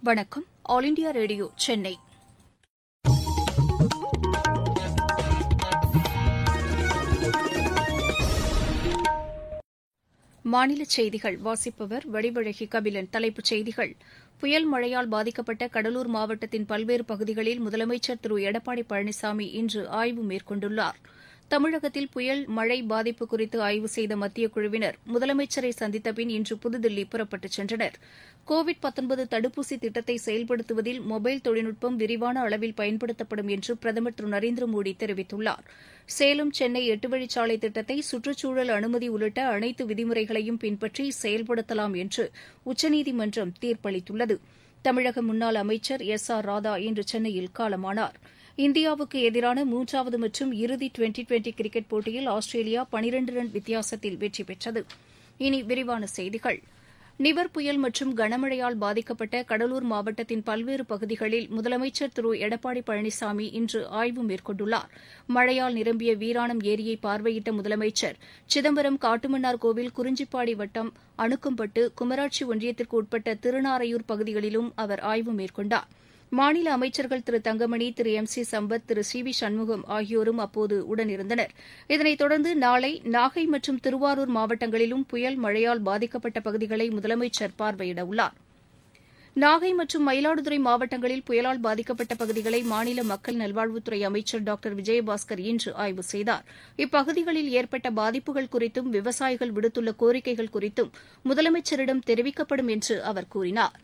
வணக்கம். All India radio Chennai. மாநிலச் செய்திகள் வாசிப்பவர் வடிவழகி கபிலன். தலைப்புச் செய்திகள்: புயல் மழையால் பாதிக்கப்பட்ட கடலூர் மாவட்டத்தின் பல்வேறு பகுதிகளில் முதலமைச்சர் திரு எடப்பாடி பழனிசாமி இன்று ஆய்வு மேற்கொண்டுள்ளார். தமிழகத்தில் புயல் மழை பாதிப்பு குறித்து ஆய்வு செய்த மத்தியக் குழுவினர் முதலமைச்சரை சந்தித்த பின் இன்று புதுதில்லி புறப்பட்டுச் சென்றனர். கோவிட் தடுப்பூசி திட்டத்தை செயல்படுத்துவதில் மொபைல் தொழில்நுட்பம் விரிவான அளவில் பயன்படுத்தப்படும் என்று பிரதமர் திரு நரேந்திர மோடி தெரிவித்துள்ளார். சேலம் சென்னை 8 வழிச்சாலை திட்டத்தை சுற்றுச்சூழல் அனுமதி உள்ளிட்ட அனைத்து விதிமுறைகளையும் பின்பற்றி செயல்படுத்தலாம் என்று உச்சநீதிமன்றம் தீர்ப்பளித்துள்ளது. தமிழக முன்னாள் அமைச்சர் ஆர் ராதா இன்று சென்னையில் காலமானார். இந்தியாவுக்கு எதிரான 3வது மற்றும் இறுதி டுவெண்டி கிரிக்கெட் போட்டியில் ஆஸ்திரேலியா 12 ரன் வித்தியாசத்தில் வெற்றி பெற்றது. இனி விரிவான செய்திகள். நிவர் புயல் மற்றும் கனமழையால் பாதிக்கப்பட்ட கடலூர் மாவட்டத்தின் பல்வேறு பகுதிகளில் முதலமைச்சர் திரு எடப்பாடி பழனிசாமி இன்று ஆய்வு மேற்கொண்டுள்ளார். மழையால் நிரம்பிய வீராணம் ஏரியை பார்வையிட்ட முதலமைச்சர் சிதம்பரம், காட்டுமன்னார் கோவில், குறிஞ்சிப்பாடி வட்டம் அணுக்கம்பட்டு, குமராட்சி ஒன்றியத்திற்கு உட்பட்ட திருநாரையூர் பகுதிகளிலும் அவர் ஆய்வு மேற்கொண்டார். மாநில அமைச்சர்கள் திரு தங்கமணி, திரு சி சம்பத், திரு வி சண்முகம் ஆகியோரும் அப்போது உடனிருந்தனர். இதனைத் தொடர்ந்து நாளை நாகை மற்றும் திருவாரூர் மாவட்டங்களிலும் புயல் மழையால் பாதிக்கப்பட்ட பகுதிகளை முதலமைச்சர் பார்வையிடவுள்ளார். நாகை மற்றும் மயிலாடுதுறை மாவட்டங்களில் புயலால் பாதிக்கப்பட்ட பகுதிகளை மாநில மக்கள் நல்வாழ்வுத்துறை அமைச்சர் டாக்டர் விஜயபாஸ்கர் இன்று ஆய்வு செய்தார். இப்பகுதிகளில் ஏற்பட்ட பாதிப்புகள் குறித்தும் விவசாயிகள் விடுத்துள்ள கோரிக்கைகள் குறித்தும் முதலமைச்சரிடம் தெரிவிக்கப்படும் என்று அவர் கூறினார்.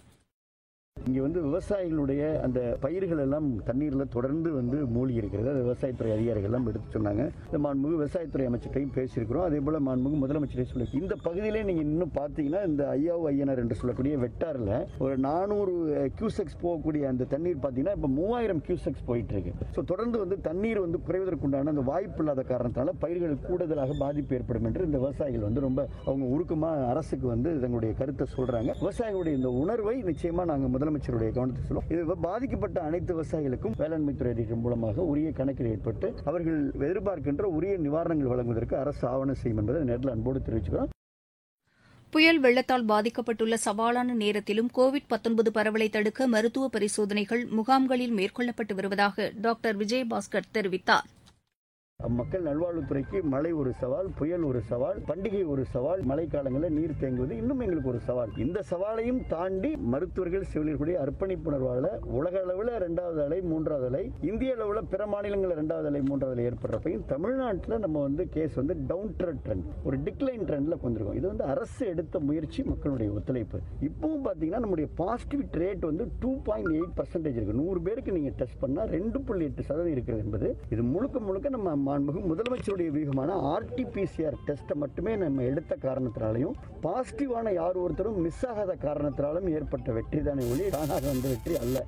இங்கே விவசாயிகளுடைய அந்த பயிர்கள் எல்லாம் தண்ணீரில் தொடர்ந்து மூழ்கி இருக்கிறது. அது விவசாயத்துறை அதிகாரிகள் எல்லாம் எடுத்து சொன்னாங்க. இந்த மாண்புமிகு விவசாயத்துறை அமைச்சரையும் பேசியிருக்கிறோம். அதே போல மாண்புமிகு முதலமைச்சரையும் சொல்லி இந்த பகுதியிலே நீங்க இன்னும் பார்த்தீங்கன்னா இந்த ஐயனார் என்று சொல்லக்கூடிய வெட்டாரில் ஒரு 400 கியூசெக்ஸ் போகக்கூடிய அந்த தண்ணீர் பார்த்தீங்கன்னா இப்போ 3000 கியூசெக்ஸ் போயிட்டு இருக்கு. ஸோ தொடர்ந்து தண்ணீர் குறைவதற்குண்டான அந்த வாய்ப்பு இல்லாத காரணத்தால பயிர்கள் கூடுதலாக பாதிப்பு ஏற்படும் என்று இந்த விவசாயிகள் ரொம்ப அவங்க உருக்கமா அரசுக்கு தங்களுடைய கருத்தை சொல்றாங்க. விவசாயிகளுடைய இந்த உணர்வை நிச்சயமா நாங்கள் முதலமைச்சருடைய கவனத்தை சொல்லுவோம். இது பாதிக்கப்பட்ட அனைத்து விவசாயிகளுக்கும் வேளாண்மை துறை மூலமாக உரிய கணக்கில் ஏற்பட்டு அவர்கள் எதிர்பார்க்கின்ற உரிய நிவாரணங்கள் வழங்குவதற்கு அரசு ஆவணம் செய்யும் என்பதை நேரில் அன்போடு தெரிவிச்சுக்கிறோம். புயல் வெள்ளத்தால் பாதிக்கப்பட்டுள்ள சவாலான நேரத்திலும் கோவிட் பரவலை தடுக்க மருத்துவ பரிசோதனைகள் முகாம்களில் மேற்கொள்ளப்பட்டு வருவதாக டாக்டர் விஜயபாஸ்கர் தெரிவித்தார். மக்கள் நல்வாழ்வுத்துறைக்கு மழை ஒரு சவால், புயல் ஒரு சவால், பண்டிகை ஒரு சவால், மழைக்காலங்களில் நீர் தேங்குவது இன்னும் எங்களுக்கு ஒரு சவால். இந்த சவாலையும் தாண்டி மருத்துவர்கள், செவிலியர்களுடைய அர்ப்பணிப்புணர்வால உலக அளவில் 2வது அலை, 3வது அலை, இந்திய அளவில் பிற மாநிலங்களில் 2வது அலை, 3வது அலை ஏற்படுறப்பையும் தமிழ்நாட்டில் நம்ம கேஸ் டவுன் ட்ரெண்ட், ஒரு டிக்ளைன் ட்ரெண்ட்ல கொண்டிருக்கோம். இது அரசு எடுத்த முயற்சி, மக்களுடைய ஒத்துழைப்பு. இப்பவும் பாத்தீங்கன்னா நம்முடைய பாசிட்டிவிட்டி ரேட் 2.8% இருக்கு. 100 பேருக்கு நீங்க டெஸ்ட் பண்ணா 2.8% இருக்கிறது என்பது இது முழுக்க நம்ம முதலமைச்சருடைய வியூகமான RT-PCR டெஸ்ட் மட்டுமே நம்ம எடுத்த காரணத்தினாலையும் பாசிட்டிவான யார் ஒருத்தரும் மிஸ் ஆகாத காரணத்தினாலும் ஏற்பட்ட வெற்றி தானே ஒழிய தானாக வந்த வெற்றி அல்ல.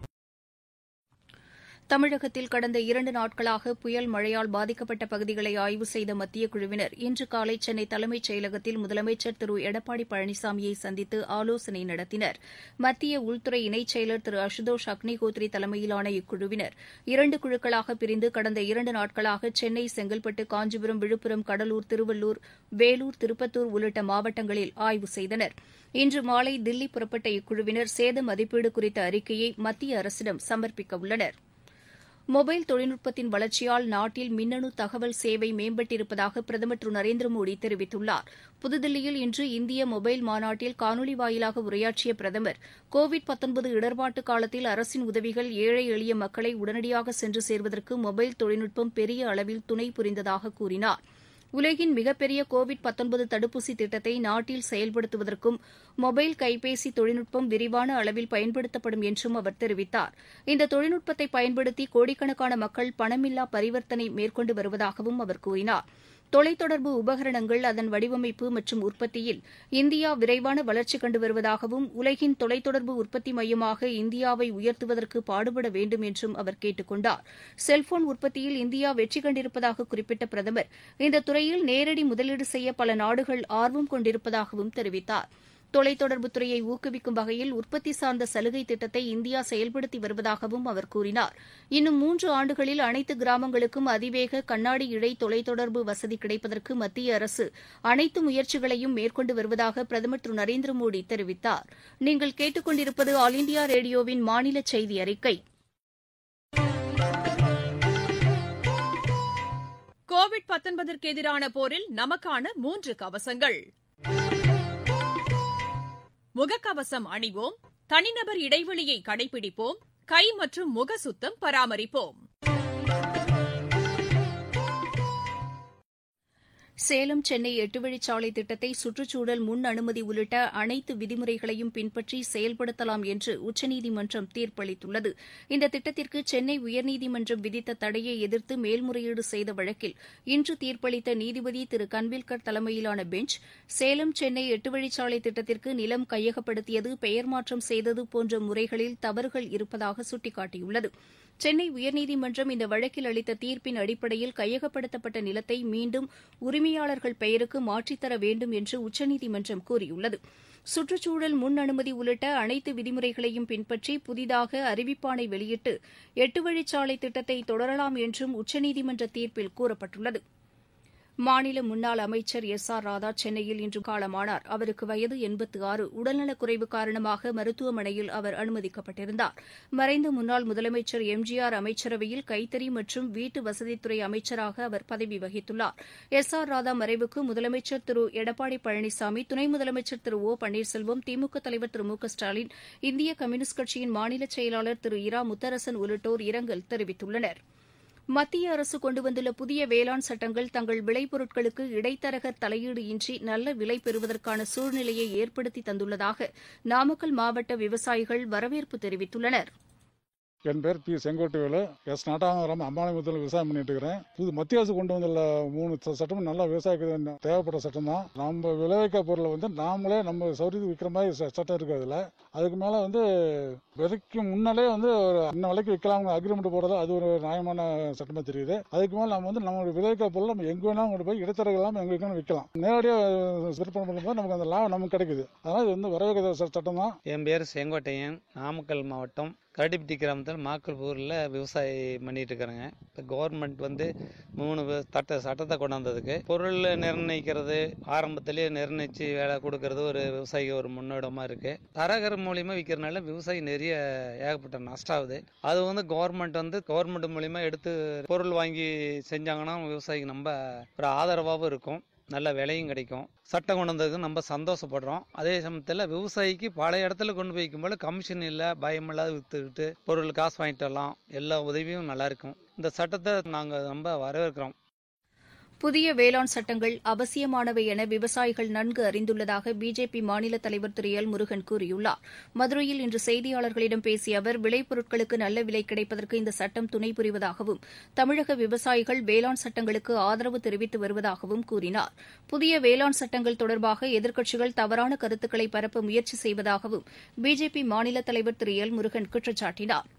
தமிழகத்தில் கடந்த 2 நாட்களாக புயல் மழையால் பாதிக்கப்பட்ட பகுதிகளை ஆய்வு செய்த மத்திய குழுவினர் இன்று காலை சென்னை தலைமைச் செயலகத்தில் முதலமைச்சர் திரு எடப்பாடி பழனிசாமியை சந்தித்து ஆலோசனை நடத்தினர். மத்திய உள்துறை இணைச் செயலர் திரு அசுதோஷ் அக்னிஹோத்ரி தலைமையிலான இக்குழுவினர் 2 குழுக்களாக பிரிந்து கடந்த 2 நாட்களாக சென்னை, செங்கல்பட்டு, காஞ்சிபுரம், விழுப்புரம், கடலூர், திருவள்ளூர், வேலூர், திருப்பத்தூர் உள்ளிட்ட மாவட்டங்களில் ஆய்வு செய்தனர். இன்று மாலை தில்லி புறப்பட்ட இக்குழுவினர் சேத மதிப்பீடு குறித்த அறிக்கையை மத்திய அரசிடம் சமர்ப்பிக்க உள்ளனர். மொபைல் தொழில்நுட்பத்தின் வளர்ச்சியால் நாட்டில் மின்னணு தகவல் சேவை மேம்பட்டிருப்பதாக பிரதமர் திரு நரேந்திர மோடி தெரிவித்துள்ளார். புதுதில்லியில் இன்று இந்திய மொபைல் மாநாட்டில் காணொலி வாயிலாக உரையாற்றிய பிரதமர் கோவிட் இடர்பாட்டு காலத்தில் அரசின் உதவிகள் ஏழை எளிய மக்களை உடனடியாக சென்று சேர்வதற்கு மொபைல் தொழில்நுட்பம் பெரிய அளவில் துணை புரிந்ததாக கூறினார். உலகின் மிகப்பெரிய கோவிட் தடுப்பூசி திட்டத்தை நாட்டில் செயல்படுத்துவதற்கும் மொபைல் கைபேசி தொழில்நுட்பம் விரிவான அளவில் பயன்படுத்தப்படும் என்றும் அவர் தெரிவித்தார். இந்த தொழில்நுட்பத்தை பயன்படுத்தி கோடிக்கணக்கான மக்கள் பணமில்லா பரிவர்த்தனை மேற்கொண்டு வருவதாகவும் அவர் கூறினார். தொலைத்தொடர்பு உபகரணங்கள், அதன் வடிவமைப்பு மற்றும் உற்பத்தியில் இந்தியா விரைவான வளர்ச்சி கண்டு வருவதாகவும் உலகின் தொலைத்தொடர்பு உற்பத்தி மையமாக இந்தியாவை உயர்த்துவதற்கு பாடுபட வேண்டும் என்றும் அவர் கேட்டுக் கொண்டார். செல்போன் உற்பத்தியில் இந்தியா வெற்றி கண்டிருப்பதாக குறிப்பிட்ட பிரதமர் இந்த துறையில் நேரடி முதலீடு செய்ய பல நாடுகள் ஆர்வம் கொண்டிருப்பதாகவும் தெரிவித்தார். தொலைத்தொடர்புத் துறையை ஊக்குவிக்கும் வகையில் உற்பத்தி சார்ந்த சலுகை திட்டத்தை இந்தியா செயல்படுத்தி வருவதாகவும் அவர் கூறினார். இன்னும் 3 ஆண்டுகளில் அனைத்து கிராமங்களுக்கும் அதிவேக கண்ணாடி இழை தொலைத்தொடர்பு வசதி கிடைப்பதற்கு மத்திய அரசு அனைத்து முயற்சிகளையும் மேற்கொண்டு வருவதாக பிரதமர் திரு நரேந்திர மோடி தெரிவித்தார். நீங்கள் கேட்டுக் கொண்டிருப்பது ஆல் இண்டியா ரேடியோவின் மாநில செய்தி அறிக்கை. கோவிட்-19ற்கு எதிரான போரில் நமக்கான 3 கவசங்கள். முகக்கவசம் அணிவோம், தனிநபர் இடைவெளியை கடைபிடிப்போம், கை மற்றும் முக சுத்தம் பராமரிப்போம். சேலம் சென்னை 8 வழிச்சாலை திட்டத்தை சுற்றுச்சூழல் முன் அனுமதி உள்ளிட்ட அனைத்து விதிமுறைகளையும் பின்பற்றி செயல்படுத்தலாம் என்று உச்சநீதிமன்றம் தீர்ப்பளித்துள்ளது. இந்த திட்டத்திற்கு சென்னை உயர்நீதிமன்றம் விதித்த தடையை எதிர்த்து மேல்முறையீடு செய்த வழக்கில் இன்று தீர்ப்பளித்த நீதிபதி திரு கன்வில்கர் தலைமையிலான பெஞ்ச் சேலம் சென்னை 8 வழிச்சாலை திட்டத்திற்கு நிலம் கையகப்படுத்தியது, பெயர் மாற்றம் செய்தது போன்ற முறைகளில் தவறுகள் இருப்பதாக சுட்டிக்காட்டியுள்ளது. சென்னை உயர்நீதிமன்றம் இந்த வழக்கில் அளித்த தீர்ப்பின் அடிப்படையில் கையகப்படுத்தப்பட்ட நிலத்தை மீண்டும் உரிமையாளர்கள் பெயருக்கு மாற்றித்தர வேண்டும் என்று உச்சநீதிமன்றம் கூறியுள்ளது. சுற்றுச்சூழல் முன் அனுமதி உள்ளிட்ட அனைத்து விதிமுறைகளையும் பின்பற்றி புதிதாக அறிவிப்பாணை வெளியிட்டு 8 வழிச்சாலை திட்டத்தை தொடரலாம் என்றும் உச்சநீதிமன்ற தீர்ப்பில் கூறப்பட்டுள்ளது. மாநில முன்னாள் அமைச்சர் ஆர் ராதா சென்னையில் இன்று காலமானார். அவருக்கு வயது 86. உடல்நலக்குறைவு காரணமாக மருத்துவமனையில் அவர் அனுமதிக்கப்பட்டிருந்தார். மறைந்த முன்னாள் முதலமைச்சர் எம்ஜிஆர் அமைச்சரவையில் கைத்தறி மற்றும் வீட்டு வசதித்துறை அமைச்சராக அவர் பதவி வகித்துள்ளார். ஆர் ராதா மறைவுக்கு முதலமைச்சர் திரு எடப்பாடி பழனிசாமி, துணை முதலமைச்சர் திரு ஓ பன்னீர்செல்வம், திமுக தலைவர் திரு மு க ஸ்டாலின், இந்திய கம்யூனிஸ்ட் கட்சியின் மாநில செயலாளர் திரு இரா முத்தரசன் உள்ளிட்டோர் இரங்கல் தெரிவித்துள்ளனா். மத்திய அரசு கொண்டு வந்துள்ள புதிய வேளாண் சட்டங்கள் தங்கள் விளைபொருட்களுக்கு இடைத்தரகர் தலையீடு இன்றி நல்ல விலை பெறுவதற்கான சூழ்நிலையை ஏற்படுத்தி தந்துள்ளதாக நாமக்கல் மாவட்ட விவசாயிகள் வரவேற்பு தெரிவித்துள்ளனர். என் பேர் பி செங்கோட்டைவேலு. நாட்டாமரம் அம்பாளையத்தில் விவசாயம் பண்ணிட்டு இருக்கிறேன். மத்திய அரசு கொண்டு வந்துள்ள 3 சட்டமும் நல்ல விவசாயிக்கு தேவைப்பட்ட சட்டம் தான். நம்ம விளைவிக்க பொருளை நாமளே நம்ம சௌரியத்துக்கு விற்கிற மாதிரி சட்டம் இருக்கு. அதுக்கு மேல விதைக்கு முன்னாலே ஒரு இன்ன விலைக்கு விற்கலாம் அக்ரிமெண்ட் போடுறது, அது ஒரு நியாயமான சட்டமா தெரியுது. அதுக்கு மேல நம்ம விளைவிக்க பொருள் நம்ம எங்க வேணாலும் கொண்டு போய் இடைத்தரகலாம் எங்க வேணாலும் விற்கலாம். நேரடியாக விற்பனை பண்ணும்போது நமக்கு அந்த லாபம் நமக்கு கிடைக்குது. அதனால இது வரவேற்க சட்டம் தான். என் பேர் செங்கோட்டையன், நாமக்கல் மாவட்டம் கரடிப்பட்டி கிராமத்தில் மாக்கல்பூரில் விவசாயம் பண்ணிட்டு இருக்கிறேங்க. இப்போ கவர்மெண்ட் 3 சட்டத்தை கொண்டாந்ததுக்கு பொருள் நிர்ணயிக்கிறது, ஆரம்பத்திலேயே நிர்ணயிச்சு வேலை கொடுக்கறது ஒரு விவசாயிக்கு ஒரு முன்னோட்டமாக இருக்கு. தரகர் மூலியமா விற்கிறதுனால விவசாயி நிறைய ஏகப்பட்ட நஷ்டம் ஆகுது. அது கவர்மெண்ட் மூலியமா எடுத்து பொருள் வாங்கி செஞ்சாங்கன்னா விவசாயிக்கு நம்ம ஒரு ஆதரவாகவும் இருக்கும், நல்ல விலையும் கிடைக்கும். சட்டம் கொண்டு வந்ததுக்கு நம்ம சந்தோஷப்படுறோம். அதே சமயத்தில் விவசாயிக்கு பல இடத்துல கொண்டு போய் வைக்கும்போது கமிஷன் இல்லை, பயமில்லாத வித்துக்கிட்டு பொருள் காசு வாங்கிட்டு வரலாம். எல்லா உதவியும் நல்லா இருக்கும். இந்த சட்டத்தை நாங்கள் ரொம்ப வரவேற்கிறோம். புதிய வேளாண் சட்டங்கள் அவசியமானவை என விவசாயிகள் நன்கு அறிந்துள்ளதாக பிஜேபி மாநில தலைவர் திரு எல் முருகன் கூறியுள்ளார். மதுரையில் இன்று செய்தியாளர்களிடம் பேசிய அவர், விளைபொருட்களுக்கு நல்ல விலை கிடைப்பதற்கு இந்த சட்டம் துணை புரிவதாகவும், தமிழக விவசாயிகள் வேளாண் சட்டங்களுக்கு ஆதரவு தெரிவித்து வருவதாகவும் கூறினார். புதிய வேளாண் சட்டங்கள் தொடர்பாக எதிர்க்கட்சிகள் தவறான கருத்துக்களை பரப்ப முயற்சி செய்வதாகவும் பிஜேபி மாநில தலைவர் திரு எல் முருகன் குற்றம் சாட்டினார்.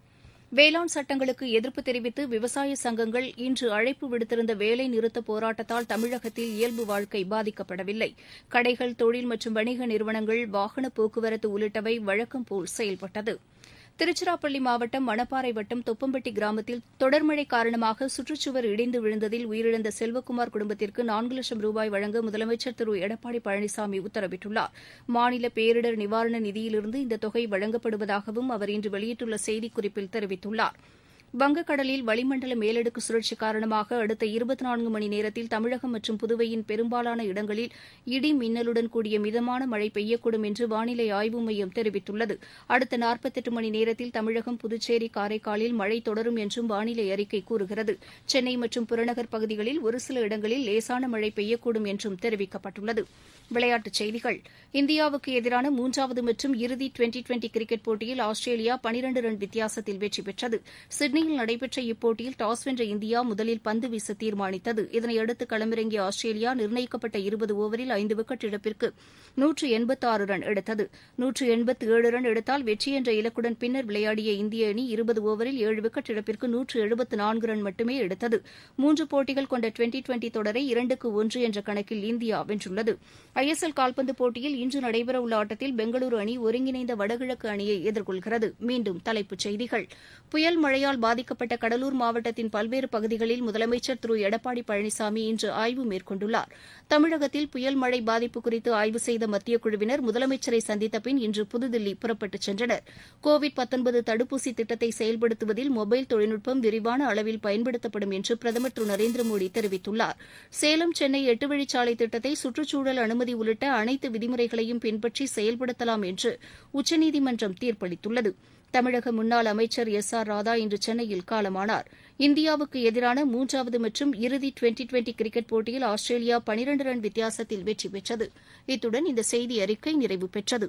வேளாண் சட்டங்களுக்கு எதிர்ப்பு தெரிவித்து விவசாய சங்கங்கள் இன்று அழைப்பு விடுத்திருந்த வேலை நிறுத்த போராட்டத்தால் தமிழகத்தில் இயல்பு வாழ்க்கை பாதிக்கப்படவில்லை. கடைகள், தொழில் மற்றும் வணிக நிறுவனங்கள், வாகன போக்குவரத்து உள்ளிட்டவை வழக்கம்போல் செயல்பட்டது. திருச்சிராப்பள்ளி மாவட்டம் மணப்பாறை வட்டம் தொப்பம்பட்டி கிராமத்தில் தொடர் மழை காரணமாக சுற்றுச்சுவர் இடிந்து விழுந்ததில் உயிரிழந்த செல்வக்குமார் குடும்பத்திற்கு 4 லட்சம் ரூபாய் வழங்க முதலமைச்சர் திரு எடப்பாடி பழனிசாமி உத்தரவிட்டுள்ளார். மாநில பேரிடர் நிவாரண நிதியிலிருந்து இந்த தொகை வழங்கப்படுவதாகவும் அவர் இன்று வெளியிட்டுள்ள செய்திக்குறிப்பில் தெரிவித்துள்ளார். வங்கக்கடலில் வளிமண்டல மேலடுக்கு சுழற்சி காரணமாக அடுத்த 24 மணி நேரத்தில் தமிழகம் மற்றும் புதுவையின் பெரும்பாலான இடங்களில் இடி மின்னலுடன் கூடிய மிதமான மழை பெய்யக்கூடும் என்று வானிலை ஆய்வு மையம் தெரிவித்துள்ளது. அடுத்த 48 மணி நேரத்தில் தமிழகம், புதுச்சேரி, காரைக்காலில் மழை தொடரும் என்றும் வானிலை அறிக்கை கூறுகிறது. சென்னை மற்றும் புறநகர் பகுதிகளில் ஒரு சில இடங்களில் லேசான மழை பெய்யக்கூடும் என்றும் தெரிவிக்கப்பட்டுள்ளது. விளையாட்டுச் செய்திகள். இந்தியாவுக்கு எதிரான 3வது மற்றும் இறுதி டுவெண்டி கிரிக்கெட் போட்டியில் ஆஸ்திரேலியா 12 ரன் வித்தியாசத்தில் வெற்றி பெற்றது. சிட்னி சென்னையில் நடைபெற்ற இப்போட்டியில் டாஸ் வென்ற இந்தியா முதலில் பந்து வீச தீர்மானித்தது. இதனையடுத்து களமிறங்கிய ஆஸ்திரேலியா நிர்ணயிக்கப்பட்ட 20 ஓவரில் 5 விக்கெட் இழப்பிற்கு 186 ரன் எடுத்தது. 187 ரன் எடுத்தால் வெற்றி என்ற இலக்குடன் பின்னர் விளையாடிய இந்திய அணி 20 ஓவரில் 7 விக்கெட் இழப்பிற்கு 174 ரன் மட்டுமே எடுத்தது. 3 போட்டிகள் கொண்ட டுவெண்டி தொடரை 2-1 என்ற கணக்கில் இந்தியா வென்றுள்ளது. ISL கால்பந்து போட்டியில் இன்று நடைபெறவுள்ள ஆட்டத்தில் பெங்களூரு அணி ஒருங்கிணைந்த வடகிழக்கு அணியை எதிர்கொள்கிறது. மீண்டும் தலைப்புச் செய்திகள். புயல் மழையால் பாதிக்கப்பட்ட கடலூர் மாவட்டத்தின் பல்வேறு பகுதிகளில் முதலமைச்சர் திரு எடப்பாடி பழனிசாமி இன்று ஆய்வு மேற்கொண்டுள்ளார். தமிழகத்தில் புயல் மழை பாதிப்பு குறித்து ஆய்வு செய்த மத்திய குழுவினர் முதலமைச்சரை சந்தித்த பின் இன்று புதுதில்லி புறப்பட்டுச் சென்றனர். கோவிட்-19 தடுப்பூசி திட்டத்தை செயல்படுத்துவதில் மொபைல் தொழில்நுட்பம் விரிவான அளவில் பயன்படுத்தப்படும் என்று பிரதமர் திரு நரேந்திர மோடி தெரிவித்துள்ளார். சேலம் சென்னை 8 வழிச்சாலை திட்டத்தை சுற்றுச்சூழல் அனுமதி உள்ளிட்ட அனைத்து விதிமுறைகளையும் பின்பற்றி செயல்படுத்தலாம் என்று உச்சநீதிமன்றம் தீர்ப்பளித்துள்ளது. தமிழக முன்னாள் அமைச்சர் SR ராதா இன்று சென்னையில் காலமானார். இந்தியாவுக்கு எதிரான 3வது மற்றும் இறுதி டுவெண்டி கிரிக்கெட் போட்டியில் ஆஸ்திரேலியா 12 ரன் வித்தியாசத்தில் வெற்றி பெற்றது. இத்துடன் இந்த செய்தி அறிக்கை நிறைவு பெற்றது.